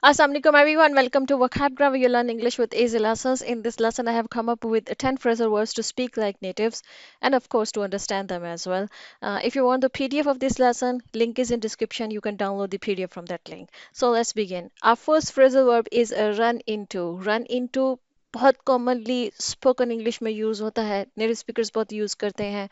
Assalamualaikum everyone. Welcome to Vocab Grab, where you learn English with easy lessons. In this lesson, I have come up with 10 phrasal words to speak like natives and, of course, to understand them as well. If you want the PDF of this lesson, link is in description. You can download the PDF from that link. So let's begin. Our first phrasal verb is a run into. Run into बहुत commonly spoken English में use होता है. Native speakers बहुत use करते हैं.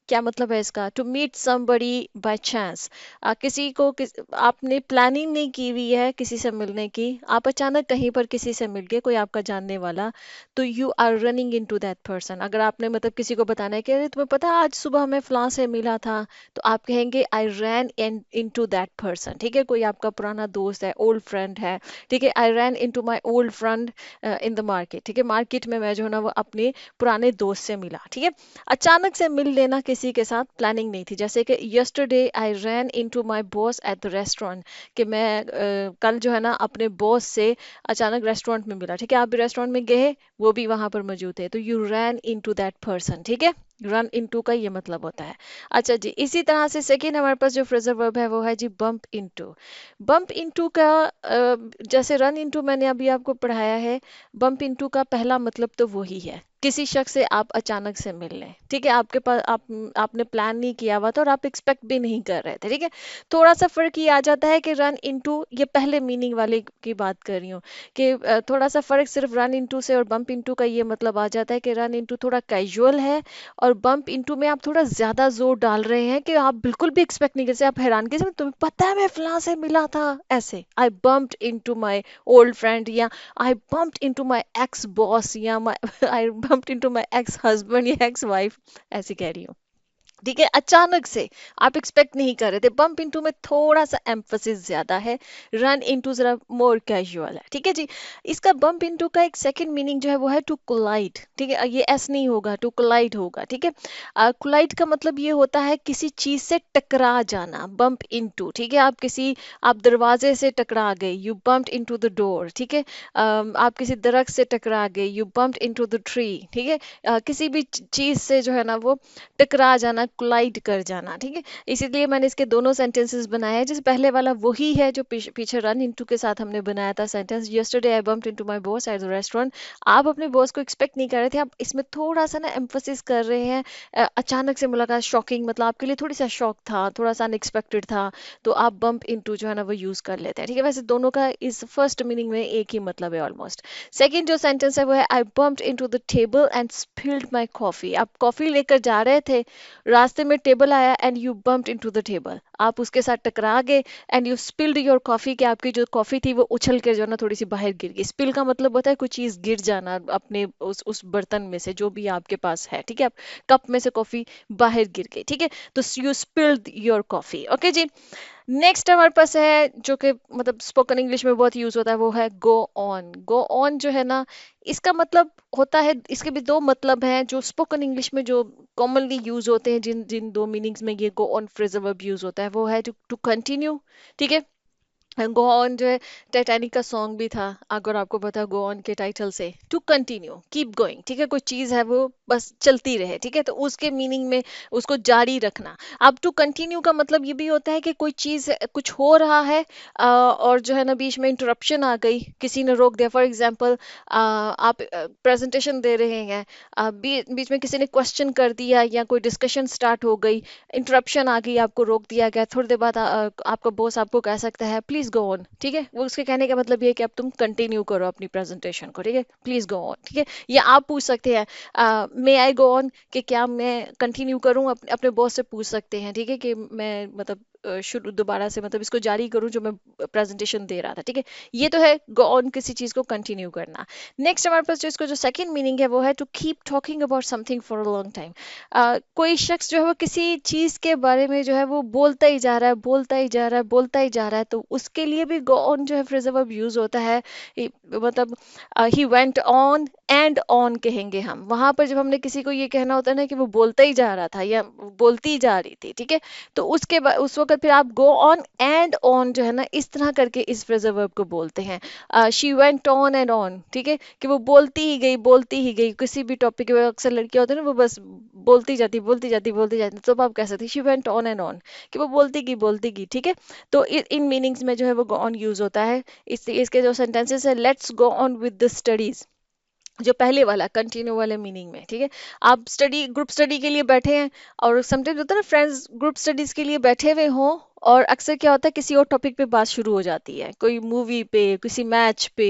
क्या मतलब है इसका? To meet somebody by chance. आपने प्लानिंग नहीं की हुई है किसी से मिलने की, आप अचानक कहीं पर किसी से मिल गए, कोई आपका जानने वाला, तो you are running into that person. अगर आपने मतलब किसी को बताना है कि अरे तुम्हें पता है आज सुबह मैं फलां से मिला था, तो आप कहेंगे आई ran in to that person. ठीक है, कोई आपका पुराना दोस्त है, ओल्ड फ्रेंड है. ठीक है, I ran in to my old friend in the market. ठीक है, मार्केट में मैं जो है ना वो अपने पुराने दोस्त से मिला. ठीक है, अचानक से मिल लेना किसी के साथ, प्लानिंग नहीं थी. जैसे कि yesterday I ran into my boss at the restaurant, कि मैं कल जो है ना अपने बॉस से अचानक रेस्टोरेंट में मिला. ठीक है, आप भी रेस्टोरेंट में गए, वो भी वहां पर मौजूद है, तो you ran into that person. ठीक है, रन इनटू का ये मतलब होता है. अच्छा जी, इसी तरह से सेकेंड हमारे पास जो फ्रेजल वर्ब है वो है जी बम्प इनटू. बम्प इनटू का जैसे रन इनटू मैंने अभी आपको पढ़ाया है, बम्प इनटू का पहला मतलब तो वही है, किसी शख्स से आप अचानक से मिल लें. ठीक है, आपके पास आपने प्लान नहीं किया हुआ था और आप एक्सपेक्ट भी नहीं कर रहे थे. ठीक है, थोड़ा सा फर्क ये आ जाता है कि रन इनटू, ये पहले मीनिंग वाले की बात कर रही हूँ, कि थोड़ा सा फर्क सिर्फ रन इनटू से और बम्प इनटू का ये मतलब आ जाता है कि रन इनटू थोड़ा कैजुअल है, और बम्प इनटू में आप थोड़ा ज्यादा जोर डाल रहे हैं कि आप बिल्कुल भी एक्सपेक्ट नहीं कर सकते. आप हैरान के तुम्हें पता है मैं फलां से मिला था, ऐसे I bumped into my old friend, या I bumped into my ex boss, या I bumped into my ex husband या ex wife, ऐसे कह रही हूँ. ठीक है, अचानक से आप एक्सपेक्ट नहीं कर रहे थे. बम्प इनटू में थोड़ा सा एम्फोसिस ज्यादा है, रन इनटू जरा मोर कैजुअल है. ठीक है जी. इसका बम्प इनटू का एक सेकंड मीनिंग जो है वो है टू कोलाइड. ठीक है, ये एस नहीं होगा, टू कोलाइड होगा. ठीक है, कोलाइड का मतलब ये होता है किसी चीज से टकरा जाना. बम्प इनटू, ठीक है, आप दरवाजे से टकरा गए, you bumped into the door. ठीक है, आप किसी दरख्त से टकरा गए, you bumped into the tree. ठीक है, किसी भी चीज से जो है ना वो टकरा जाना, कोलाइड कर जाना. ठीक है, इसीलिए मैंने इसके दोनों सेंटेंसेस बनाए हैं. जैसे पहले वाला वही है जो पीछे रन इनटू के साथ हमने बनाया था sentence, yesterday I bumped into my boss at the restaurant. आप अपने बॉस को एक्सपेक्ट नहीं कर रहे थे, आप इसमें थोड़ा सा ना एम्फोसिस कर रहे हैं. अचानक से मुलाकात, शॉकिंग, मतलब आपके लिए थोड़ी सा शॉक था, थोड़ा सा अनएक्सपेक्टेड था, तो आप बम्प इनटू जो है ना वो यूज कर लेते हैं. ठीक है, वैसे दोनों का इस फर्स्ट मीनिंग में एक ही मतलब है ऑलमोस्ट. सेकंड जो सेंटेंस है वो है I bumped into the table and spilled my coffee. आप कॉफी लेकर जा रहे थे, रास्ते में टेबल आया and you bumped into the table, आप उसके साथ टकरा गए, and you spilled your coffee, कि आपकी जो कॉफी थी वो उछल के जो है ना थोड़ी सी बाहर गिर गई. स्पिल का मतलब होता है कोई चीज गिर जाना अपने उस बर्तन में से जो भी आपके पास है. ठीक है, आप कप में से कॉफी बाहर गिर गई. ठीक है, तो you spilled your coffee. Okay जी. नेक्स्ट हमारे पास है जो कि मतलब स्पोकन इंग्लिश में बहुत यूज होता है, वो है गो ऑन. गो ऑन जो है ना, इसका मतलब होता है, इसके भी दो मतलब हैं जो स्पोकन इंग्लिश में जो कॉमनली यूज होते हैं, जिन जिन दो मीनिंग्स में ये go on phrasal verb use होता है, वो है टू कंटिन्यू. ठीक है, गो ऑन जो है टाइटैनिक का सॉन्ग भी था, अगर आपको पता, गो ऑन के टाइटल से टू कंटिन्यू, कीप गोइंग. ठीक है, कोई चीज है वो बस चलती रहे. ठीक है, तो उसके मीनिंग में उसको जारी रखना. अब टू कंटिन्यू का मतलब ये भी होता है कि कोई चीज कुछ हो रहा है, और जो है ना बीच में इंटरप्शन आ गई, किसी ने रोक दिया. फॉर एग्जाम्पल, आप प्रेजेंटेशन दे रहे हैं, बीच में किसी ने क्वेश्चन कर दिया या कोई डिस्कशन स्टार्ट हो गई, इंटरप्शन आ गई, आपको रोक दिया गया. थोड़ी देर बाद आपका बॉस आपको कह सकता है प्लीज गो ऑन. ठीक है, वो उसके कहने का मतलब ये है कि अब तुम कंटिन्यू करो अपनी प्रेजेंटेशन को. ठीक है, प्लीज गो ऑन. ठीक है, या आप पूछ सकते हैं मे आई गो ऑन, कि क्या मैं कंटिन्यू करूं, अपने बॉस से पूछ सकते हैं. ठीक है, कि मैं मतलब शुरू दोबारा से मतलब इसको जारी करूं जो मैं प्रेजेंटेशन दे रहा था. ठीक है, ये तो है गो ऑन, किसी चीज को कंटिन्यू करना. नेक्स्ट हमारे पास जो इसको जो सेकंड मीनिंग है वो है to keep talking about something for a long time. कोई शख्स जो है वो किसी चीज के बारे में जो है वो बोलता ही जा रहा है, बोलता ही जा रहा है, बोलता ही जा रहा है, तो उसके लिए भी गो ऑन जो है फ्रेजल वर्ब यूज होता है. मतलब he went on and on कहेंगे हम वहां पर, जब हमने किसी को ये कहना होता है ना कि वो बोलता ही जा रहा था या बोलती ही जा रही थी. ठीक है, तो उसके बाद उस वक्त वक्त फिर आप गो ऑन एंड ऑन जो है ना इस तरह करके इस फ्रेजल वर्ब को बोलते हैं। She went on and on, ठीक है, कि वो बोलती ही गई किसी भी टॉपिक पे। अक्सर लड़कियां होती है ना, वो बस बोलती जाती, तो आप कह सकते she went on and on, कि वो बोलती गई, ठीक है। तो इन मीनिंग्स में जो है वो गो ऑन यूज होता है। इसके जो सेंटेंसेस है, let's go on with the studies, जो पहले वाला कंटिन्यू वाले मीनिंग में, ठीक है। आप ग्रुप स्टडी के लिए बैठे हैं, और समटाइम्स होता है ना फ्रेंड्स ग्रुप स्टडीज के लिए बैठे हुए हों, और अक्सर क्या होता है किसी और टॉपिक पे बात शुरू हो जाती है, कोई मूवी पे, किसी मैच पे,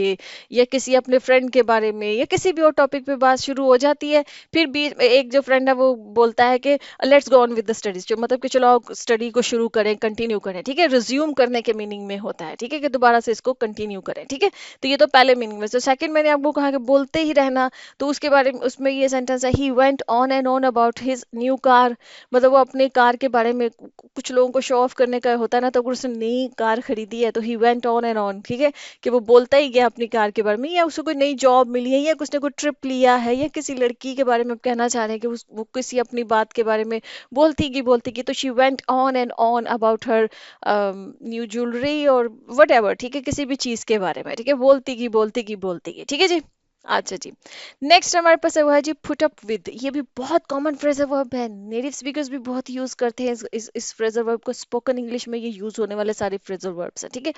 या किसी अपने फ्रेंड के बारे में, या किसी भी और टॉपिक पे बात शुरू हो जाती है। फिर बीच में एक जो फ्रेंड है वो बोलता है कि let's go on with the studies, जो मतलब कि चलो आओ स्टडी को शुरू करें, कंटिन्यू करें, ठीक है। रिज्यूम करने के मीनिंग में होता है, ठीक है, कि दोबारा से इसको कंटिन्यू करें, ठीक है। तो ये तो पहले मीनिंग में। तो सेकंड मैंने आपको कहा कि बोलते ही रहना, तो उसके बारे में उसमें ये सेंटेंस है, he went on and on about his new car, मतलब वो अपनी कार के बारे में, कुछ लोगों को शो ऑफ करने का होता है ना, तो अगर उसने नई कार खरीदी है तो he went on and on, ठीक है, कि वो बोलता ही गया अपनी कार के बारे में, या उसको कोई नई जॉब मिली है, या उसने कोई ट्रिप लिया है, या किसी लड़की के बारे में कहना चाह रहे हैं कि वो किसी अपनी बात के बारे में बोलती गई, तो she went on and on about her new jewellery और वट एवर, ठीक है, किसी भी चीज के बारे में, ठीक है, बोलती गई, ठीक है जी। अच्छा जी। नेक्स्ट हमारे पास है वो है जी पुट अप विद। ये भी बहुत कॉमन फ्रेजल वर्ब है, नेटिव स्पीकर्स भी बहुत यूज करते हैं इस फ्रेजल वर्ब को। स्पोकन इंग्लिश में ये यूज होने वाले सारे फ्रेजल वर्ब्स हैं, ठीक है।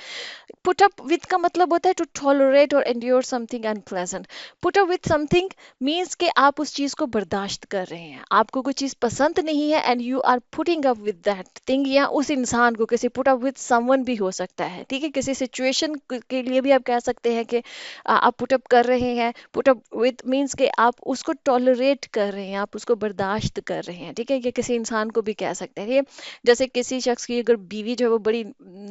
पुट अप विद का मतलब होता है टू टॉलरेट और endure something unpleasant. Put up with something means कि आप उस चीज को बर्दाश्त कर रहे हैं, आपको कोई चीज पसंद नहीं है, and you are putting up with that thing, या उस इंसान को, किसी पुट अप विद समवन भी हो सकता है, ठीक है, किसी सिचुएशन के लिए भी आप कह सकते हैं कि आप पुट अप कर रहे हैं। पुट अप विद मीन्स कि आप उसको टॉलरेट कर रहे हैं, आप उसको बर्दाश्त कर रहे हैं, ठीक है। ये किसी इंसान को भी कह सकते हैं, ठीक है। जैसे किसी शख्स की अगर बीवी जो है वो बड़ी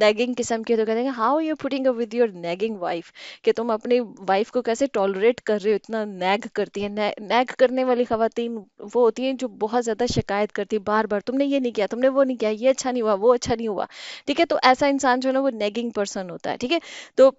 नैगिंग किस्म की है, तो कहते हैं how you putting up with your nagging wife, कि तुम अपनी वाइफ को कैसे टॉलरेट कर रहे हो, इतना नैग करती है। नैग करने वाली खवातीन वो होती हैं जो बहुत ज्यादा शिकायत करती है, बार बार तुमने ये नहीं किया, तुमने वो नहीं किया, ये अच्छा नहीं हुआ, वो अच्छा नहीं हुआ, ठीक है। तो ऐसा इंसान जो है ना वो नैगिंग पर्सन होता है, ठीक है। तो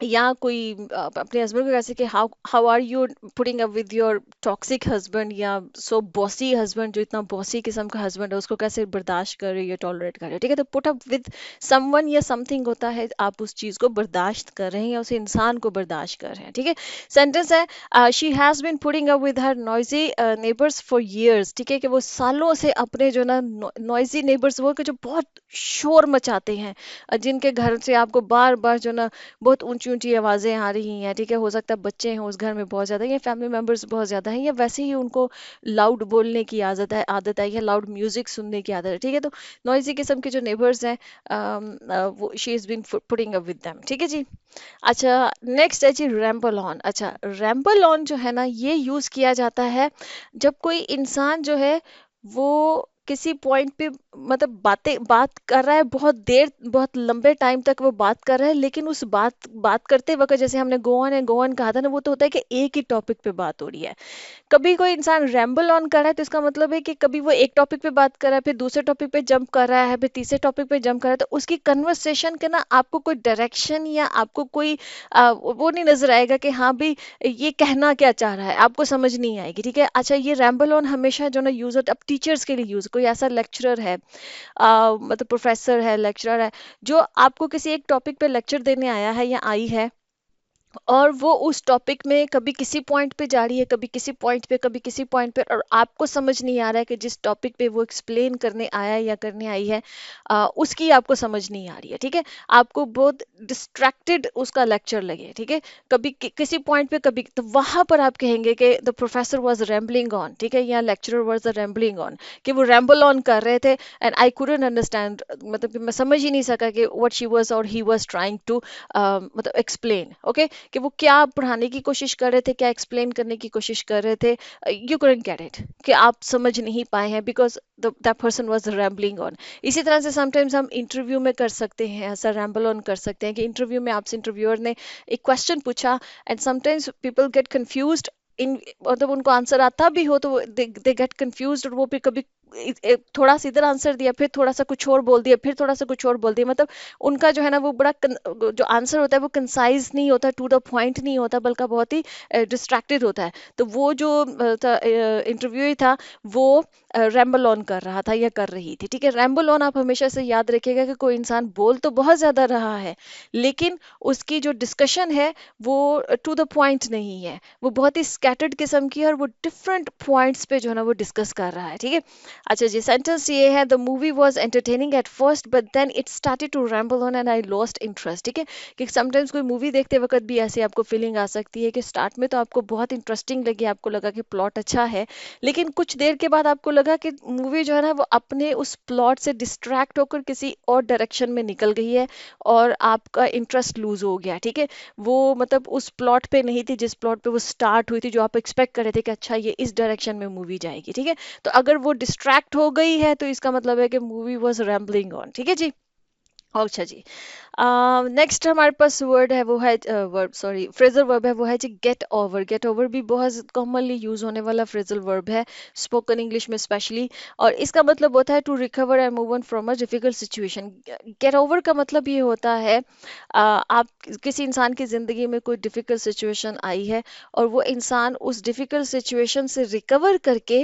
या कोई अपने हस्बैंड को कैसे कि how how are you putting up with your toxic husband, या सो बॉसी हस्बैंड, जो इतना बॉसी किस्म का हस्बैंड है, उसको कैसे बर्दाश्त कर रहे हो या टॉलरेट कर रहे हो, ठीक है। तो पुट अप विद समवन या समथिंग होता है आप उस चीज को बर्दाश्त कर रहे हैं, या उस इंसान को बर्दाश्त कर रहे हैं, ठीक है। सेंटेंस है she has been putting up with her noisy neighbours for years, ठीक है, कि वो सालों से अपने जो ना नॉइजी नेबर्स, वो कि जो बहुत शोर मचाते हैं, जिनके घर से आपको बार बार जो ना बहुत ऊंची ऊंची आवाजें आ रही हैं, ठीक है। हो सकता है बच्चे हैं उस घर में बहुत ज्यादा, या फैमिली मेंबर्स बहुत ज्यादा हैं, या वैसे ही उनको लाउड बोलने की आदत है, या लाउड म्यूजिक सुनने की आदत है, ठीक है। तो नॉइजी किस्म के जो नेबर्स हैं, वो she is been putting up with them, ठीक है जी। अच्छा, नेक्स्ट है जी रैम्बल ऑन। अच्छा, रैम्बल ऑन जो है ना ये यूज किया जाता है जब कोई इंसान जो है वो किसी पॉइंट पे, मतलब बात कर रहा है बहुत देर, बहुत लंबे टाइम तक वो बात कर रहा है, लेकिन उस बात करते वक्त, जैसे हमने गो ऑन कहा था ना, वो तो होता है कि एक ही टॉपिक पे बात हो रही है। कभी कोई इंसान रैम्बल ऑन कर रहा है तो इसका मतलब है कि कभी वो एक टॉपिक पे बात कर रहा है, फिर दूसरे टॉपिक पे जंप कर रहा है, फिर तीसरे टॉपिक पे जंप कर रहा है, तो उसकी कन्वर्सेशन के ना आपको कोई डायरेक्शन या आपको कोई वो नहीं नजर आएगा कि हाँ भाई ये कहना क्या चाह रहा है, आपको समझ नहीं आएगी, ठीक है। अच्छा, ये रैम्बल ऑन हमेशा जो ना यूज होता है, अब टीचर्स के लिए यूज, कोई ऐसा लेक्चरर है, मतलब प्रोफेसर है, लेक्चरर है, जो आपको किसी एक टॉपिक पे लेक्चर देने आया है या आई है, और वो उस टॉपिक में कभी किसी पॉइंट पे जा रही है, कभी किसी पॉइंट पे, कभी किसी पॉइंट पे, और आपको समझ नहीं आ रहा है कि जिस टॉपिक पे वो एक्सप्लेन करने आया है या करने आई है, उसकी आपको समझ नहीं आ रही है, ठीक है। आपको बहुत डिस्ट्रैक्टेड उसका लेक्चर लगे, ठीक है, कभी किसी पॉइंट पे, कभी तो वहां पर आप कहेंगे कि the professor was rambling on, ठीक है, या लेक्चरर वाज रैम्बलिंग ऑन, कि वो रैम्बल ऑन कर रहे थे, एंड आई कुडंट अंडरस्टैंड, मतलब कि मैं समझ ही नहीं सका कि व्हाट शी वाज और ही वाज ट्राइंग टू मतलब एक्सप्लेन, ओके, कि वो क्या पढ़ाने की कोशिश कर रहे थे, क्या एक्सप्लेन करने की कोशिश कर रहे थे, यू couldn't गेट इट, कि आप समझ नहीं पाए हैं, because that person was rambling on. इसी तरह से समटाइम्स हम इंटरव्यू में कर सकते हैं, ऐसा रैम्बल ऑन कर सकते हैं कि इंटरव्यू में आपसे इंटरव्यूअर ने एक क्वेश्चन पूछा, and sometimes people get confused in, मतलब उनको आंसर आता भी हो तो दे गेट कंफ्यूज्ड, और वो भी कभी थोड़ा सा इधर आंसर दिया, फिर थोड़ा सा कुछ और बोल दिया, फिर थोड़ा सा कुछ और बोल दिया, मतलब उनका जो है ना वो बड़ा जो आंसर होता है वो कंसाइज नहीं होता, टू द पॉइंट नहीं होता, बल्कि बहुत ही डिस्ट्रैक्टेड होता है। तो वो जो इंटरव्यू था वो रैम्बल ऑन कर रहा था या कर रही थी, ठीक है। रैम्बल ऑन आप हमेशा से याद रखिएगा कि कोई इंसान बोल तो बहुत ज्यादा रहा है, लेकिन उसकी जो डिस्कशन है वो टू द पॉइंट नहीं है, वो बहुत ही स्कैटर्ड किस्म की है, और वो डिफरेंट पॉइंट्स पे जो है ना वो डिस्कस कर रहा है, ठीक है। अच्छा जी, सेंटेंस ये है, the movie was entertaining at first but then it started to ramble on and I lost interest, ठीक है। कि समटाइम्स कोई मूवी देखते वक्त भी ऐसे आपको फीलिंग आ सकती है कि स्टार्ट में तो आपको बहुत इंटरेस्टिंग लगी, आपको लगा कि प्लॉट अच्छा है, लेकिन कुछ देर के बाद आपको लगा कि मूवी जो है ना वो अपने उस प्लॉट से डिस्ट्रैक्ट होकर किसी और डायरेक्शन में निकल गई है, और आपका इंटरेस्ट लूज हो गया, ठीक है। वो मतलब उस प्लॉट पे नहीं थी जिस प्लॉट पे वो स्टार्ट हुई थी, जो आप एक्सपेक्ट कर रहे थे कि अच्छा ये इस डायरेक्शन में मूवी जाएगी, ठीक है। तो अगर वो डिस्ट्रैक्ट हो गई है तो इसका मतलब है कि मूवी वॉज रैम्बलिंग ऑन, ठीक है जी। अच्छा जी, नेक्स्ट हमारे पास वर्ड है, वो है वर्ब, सॉरी, फ्रेजल वर्ब है, वो है जी गेट ओवर। गेट ओवर भी बहुत कॉमनली यूज होने वाला फ्रेजल वर्ब है, स्पोकन इंग्लिश में स्पेशली, और इसका मतलब होता है to recover and move on from a difficult situation. Get over का मतलब ये होता है आप किसी इंसान की ज़िंदगी में कोई डिफिकल्ट सिचुएशन आई है, और वो इंसान उस डिफिकल्ट सिचुएशन से रिकवर करके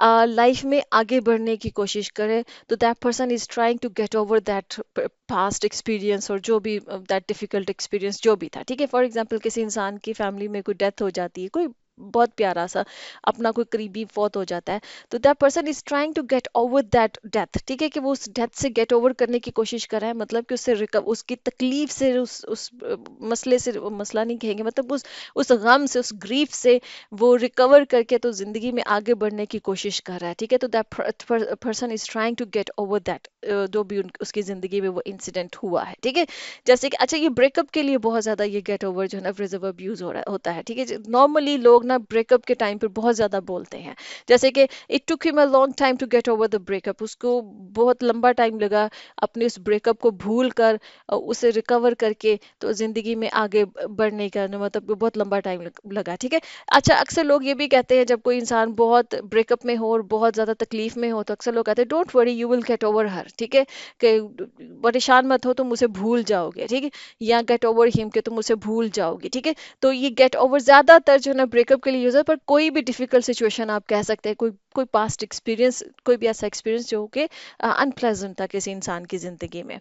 लाइफ में आगे बढ़ने की कोशिश करे, तो that person is trying to get over that past experience, और जो भी दैट डिफिकल्ट एक्सपीरियंस जो भी था, ठीक है। फॉर एग्जांपल किसी इंसान की फैमिली में कोई डेथ हो जाती है, कोई बहुत प्यारा सा अपना कोई करीबी फौत हो जाता है, तो that person is trying to get over that death, ठीक है। कि वो उस डेथ से गेट ओवर करने की कोशिश कर रहा है, मतलब कि उससे उसकी तकलीफ से, उस मसले से, मसला नहीं कहेंगे, मतलब उस गम से, उस ग्रीफ से वो रिकवर करके तो जिंदगी में आगे बढ़ने की कोशिश कर रहा है, ठीक है। तो that person is trying to get over that जो भी उसकी जिंदगी में वो इंसिडेंट हुआ है, ठीक है। जैसे कि अच्छा, ये ब्रेकअप के लिए बहुत ज्यादा ये गेट ओवर जो है ना फ्रेजल वर्ब यूज हो रहा होता है, ठीक है। नॉर्मली लोग ना ब्रेकअप के टाइम पे बहुत ज्यादा बोलते हैं, जैसे कि it took him a long time to get over the breakup, उसको बहुत लंबा टाइम लगा अपने उस ब्रेकअप को भूल कर उसे रिकवर करके तो जिंदगी में आगे बढ़ने का मतलब बहुत लंबा टाइम लगा, ठीक है। अच्छा, अक्सर लोग ये भी कहते हैं जब कोई इंसान बहुत ब्रेकअप में हो और बहुत ज्यादा तकलीफ में हो, तो अक्सर लोग कहते हैं don't worry you will get over हर, ठीक है। कि परेशान मत हो, तुम उसे भूल जाओगे, ठीक है। या गेट ओवर हिम, के तुम उसे भूल जाओगे, ठीक है। तो ये गेट ओवर ज्यादातर जो है ना ब्रेकअप के लिए यूज है, पर कोई भी डिफिकल्ट सिचुएशन आप कह सकते हैं, कोई कोई पास्ट एक्सपीरियंस, कोई भी ऐसा एक्सपीरियंस जो कि अनप्लेजेंट था किसी इंसान की जिंदगी में।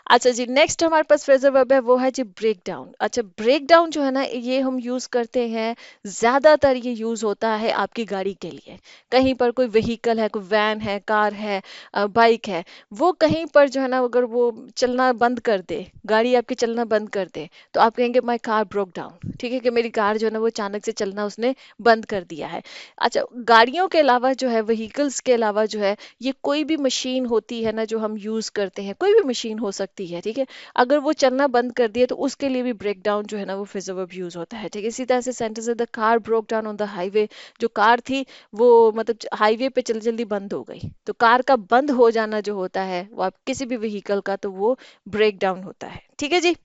अच्छा जी, नेक्स्ट हमारे पास फ्रेजल वर्ब है, वो है जी ब्रेक डाउन। अच्छा, ब्रेक डाउन जो है ना ये हम यूज करते हैं, ज्यादातर ये यूज होता है आपकी गाड़ी के लिए। कहीं पर कोई व्हीकल है, कोई वैन है, कार है, बाइक है, वो कहीं पर जो है ना अगर वो चलना बंद कर दे, गाड़ी आपकी चलना बंद कर दे, तो आप कहेंगे माई कार ब्रोक डाउन, ठीक है। कि मेरी कार जो है ना वो अचानक से चलना उसने बंद कर दिया है। अच्छा, गाड़ियों के अलावा जो है, व्हीकल्स के अलावा जो है, ये कोई भी मशीन होती है ना जो हम यूज करते हैं, कोई भी मशीन हो सकती है, ठीक है। अगर वो चलना बंद कर दिए तो उसके लिए भी ब्रेक डाउन जो है ना वो फ्रेजल वर्ब यूज होता है, ठीक है। इसी तरह से सेंटेंस है the car broke down on the highway, जो कार थी वो मतलब हाईवे पे जल्दी जल्दी बंद हो गई, तो कार का बंद हो जाना जो होता है वो आप किसी भी व्हीकल का, तो वो ब्रेक डाउन होता है, ठीक है जी।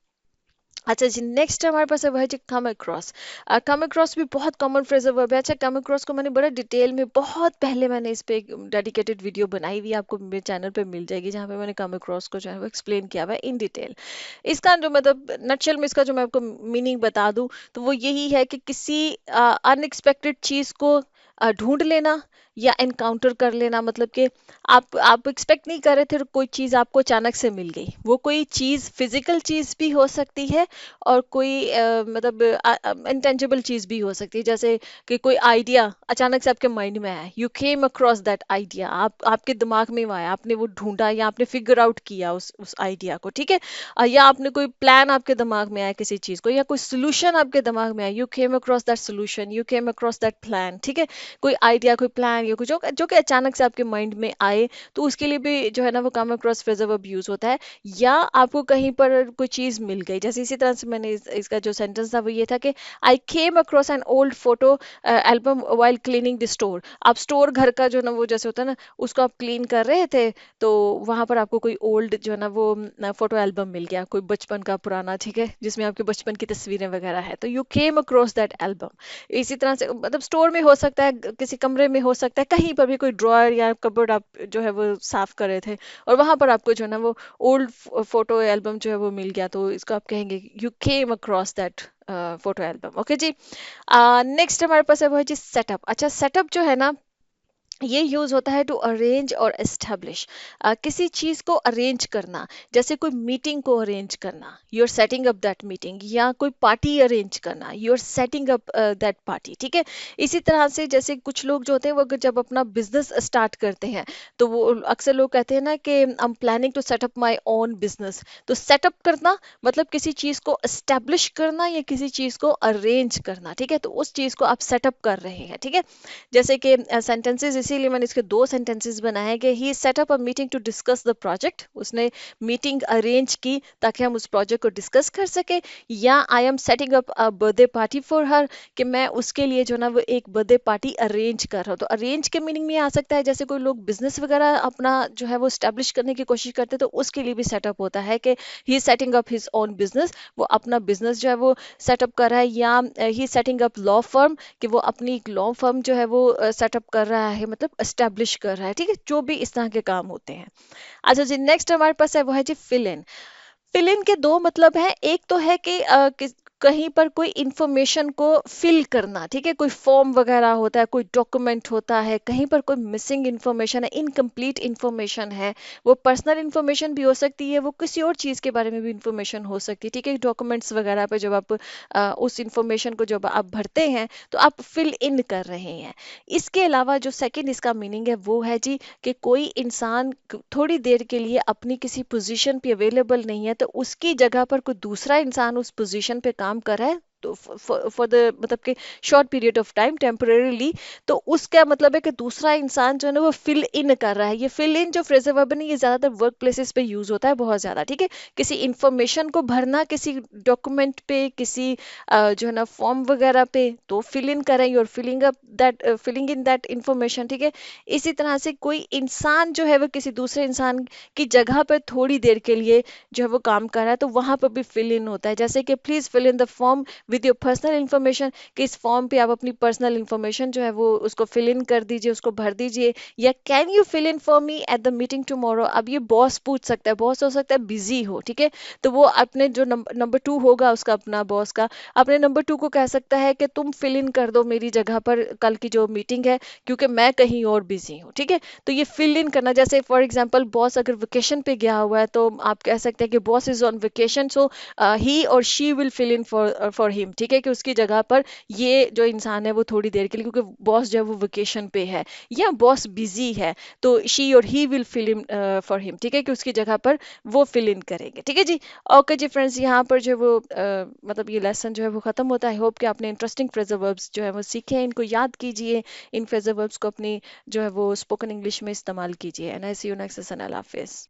अच्छा जी, नेक्स्ट हमारे पास है वो है जी कम अक्रॉस। कम अक्रॉस भी बहुत कॉमन फ्रेजल वर्ब है। अच्छा, कम अक्रॉस को मैंने बड़ा डिटेल में बहुत पहले मैंने इस पे एक डेडिकेटेड वीडियो बनाई हुई है, आपको मेरे चैनल पे मिल जाएगी, जहाँ पे मैंने कम अक्रॉस को जो है वो एक्सप्लेन किया हुआ है इन डिटेल। इसका जो मतलब नटशेल में इसका जो मैं आपको मीनिंग बता दूं, तो वो यही है कि किसी अनएक्सपेक्टेड चीज को ढूंढ लेना या एनकाउंटर कर लेना, मतलब कि आप एक्सपेक्ट नहीं कर रहे थे, तो कोई चीज आपको अचानक से मिल गई। वो कोई चीज फिजिकल चीज भी हो सकती है, और कोई मतलब इंटेंजिबल चीज भी हो सकती है, जैसे कि कोई आइडिया अचानक से आपके माइंड में आया, you came across that idea, आप आपके दिमाग में वो आया, आपने वो ढूंढा या आपने फिगर आउट किया उस आइडिया को, ठीक है। या आपने कोई प्लान आपके दिमाग में आया किसी चीज को, या कोई सोल्यूशन आपके दिमाग में आया, you came across that solution, you came across that plan, ठीक है। कोई आइडिया, कोई प्लान, या कुछ जो कि अचानक से आपके माइंड में आए, तो उसके लिए भी जो है ना वो come across phrasal verb use होता है। या आपको कहीं पर कोई चीज मिल गई, जैसे इसी तरह से मैंने इसका जो सेंटेंस था वो ये था कि I came across an old photo album while cleaning the store. आप स्टोर घर का जो ना वो जैसे होता है ना, उसको आप क्लीन कर रहे थे, तो वहां पर आपको कोई ओल्ड जो है ना वो फोटो एल्बम मिल गया, कोई बचपन का पुराना, ठीक है, जिसमें आपके बचपन की तस्वीरें वगैरह है, तो you came across that album. इसी तरह से मतलब स्टोर में हो सकता है, किसी कमरे में हो सकता है कहीं पर भी कोई ड्रॉअर या कबर्ड आप जो है वो साफ कर रहे थे और वहां पर आपको जो है ना वो ओल्ड फोटो एल्बम जो है वो मिल गया, तो इसको आप कहेंगे you came across that photo album. Okay जी। नेक्स्ट हमारे पास है वो है जी सेटअप। अच्छा, सेटअप जो है ना ये यूज होता है टू अरेंज और एस्टेब्लिश, किसी चीज को अरेंज करना, जैसे कोई मीटिंग को अरेंज करना, you are setting up that meeting, या कोई पार्टी अरेंज करना, you are setting up that party. ठीक है। इसी तरह से जैसे कुछ लोग जो होते हैं वो अगर जब अपना बिजनेस स्टार्ट करते हैं तो वो अक्सर लोग कहते हैं ना कि I am planning to set up my own business. तो सेटअप करना मतलब किसी चीज को एस्टेब्लिश करना या किसी चीज को अरेंज करना। ठीक है, तो उस चीज को आप सेटअप कर रहे हैं। ठीक है। जैसे कि सेंटेंसेस, इसीलिए मैंने इसके दो सेंटेंसेस बनाए हैं कि he set up a meeting to discuss the project, उसने मीटिंग अरेंज की ताकि हम उस प्रोजेक्ट को डिस्कस कर सके। या I am setting up a birthday party for her, कि मैं उसके लिए जो ना वो एक बर्थडे पार्टी अरेंज कर रहा हूँ। तो अरेंज के मीनिंग में आ सकता है जैसे कोई लोग बिजनेस वगैरह अपना जो है वो स्टैब्लिश करने की कोशिश करते हैं, तो उसके लिए भी सेटअप होता है कि he setting up his own business, वो अपना बिजनेस जो है वो सेटअप कर रहा है। या ही सेटिंग अप लॉ फर्म, कि वो अपनी एक लॉ फर्म जो है वो सेटअप कर रहा है, मतलब एस्टेब्लिश कर रहा है। ठीक है, जो भी इस तरह के काम होते हैं। अच्छा जी, नेक्स्ट हमारे पास है वो है जी फिल इन। फिल इन के दो मतलब है, एक तो है कि कहीं पर कोई इंफॉर्मेशन को फिल करना। ठीक है, कोई फॉर्म वगैरह होता है, कोई डॉक्यूमेंट होता है, कहीं पर कोई मिसिंग इंफॉर्मेशन है, इनकम्प्लीट इंफॉर्मेशन है, वो पर्सनल इंफॉर्मेशन भी हो सकती है, वो किसी और चीज़ के बारे में भी इंफॉर्मेशन हो सकती है। ठीक है, डॉक्यूमेंट्स वगैरह पे जब आप उस इंफॉर्मेशन को जब आप भरते हैं तो आप फिल इन कर रहे हैं। इसके अलावा जो सेकंड इसका मीनिंग है वो है जी कि कोई इंसान थोड़ी देर के लिए अपनी किसी पोजीशन पे अवेलेबल नहीं है, तो उसकी जगह पर कोई दूसरा इंसान उस पोजीशन पे काम कर रहा है, तो फॉर द मतलब कि short period of time temporarily, तो उसका मतलब है कि दूसरा इंसान जो है ना वो फिल इन कर रहा है। ये फिल इन जो फ्रेजल वर्ब है ये ज्यादातर वर्क प्लेसेस पे यूज होता है, बहुत ज्यादा। ठीक है, किसी इंफॉर्मेशन को भरना, किसी डॉक्यूमेंट पे, किसी जो है ना फॉर्म वगैरह पे, तो फिल इन करें, you're filling up that, filling in that information. ठीक है, इसी तरह से कोई इंसान जो है वो किसी दूसरे इंसान की जगह पर थोड़ी देर के लिए जो है वो काम कर रहा है, तो वहां पर भी फिल इन होता है। जैसे कि please fill in the form with your personal information, कि इस फॉर्म पे आप अपनी पर्सनल इंफॉर्मेशन जो है वो उसको फिल इन कर दीजिए, उसको भर दीजिए। या can you fill in for me at the meeting tomorrow. अब ये बॉस पूछ सकता है, बॉस हो सकता है बिजी हो। ठीक है, तो वो अपने जो नंबर टू होगा उसका, अपना बॉस का, अपने नंबर टू को कह सकता है कि तुम फिल इन कर दो मेरी जगह पर कल की जो मीटिंग है, क्योंकि मैं कहीं और बिजी हूँ। ठीक है, तो ये फिल इन करना, जैसे फॉर एग्जांपल बॉस अगर वेकेशन पे गया हुआ है तो आप कह सकते हैं कि boss is on vacation, so he और she will fill in for him. ठीक है, कि उसकी जगह पर ये जो इंसान है वो थोड़ी देर के लिए, क्योंकि बॉस जो है वो वेकेशन पे है या बॉस बिजी है, तो शी और he will fill in for him. ठीक है, कि उसकी जगह पर वो फिल इन करेंगे। ठीक है जी। ओके जी फ्रेंड्स, यहाँ पर जो वो मतलब ये लेसन जो है वो खत्म होता है। आई होप कि आपने इंटरेस्टिंग फ्रेजल वर्ब्स जो है वो सीखे हैं, इनको याद कीजिए, इन फ्रेजल वर्ब्स को अपनी जो है वो स्पोकन इंग्लिश में इस्तेमाल कीजिए। And I see you next session. अल्लाह हाफिज़।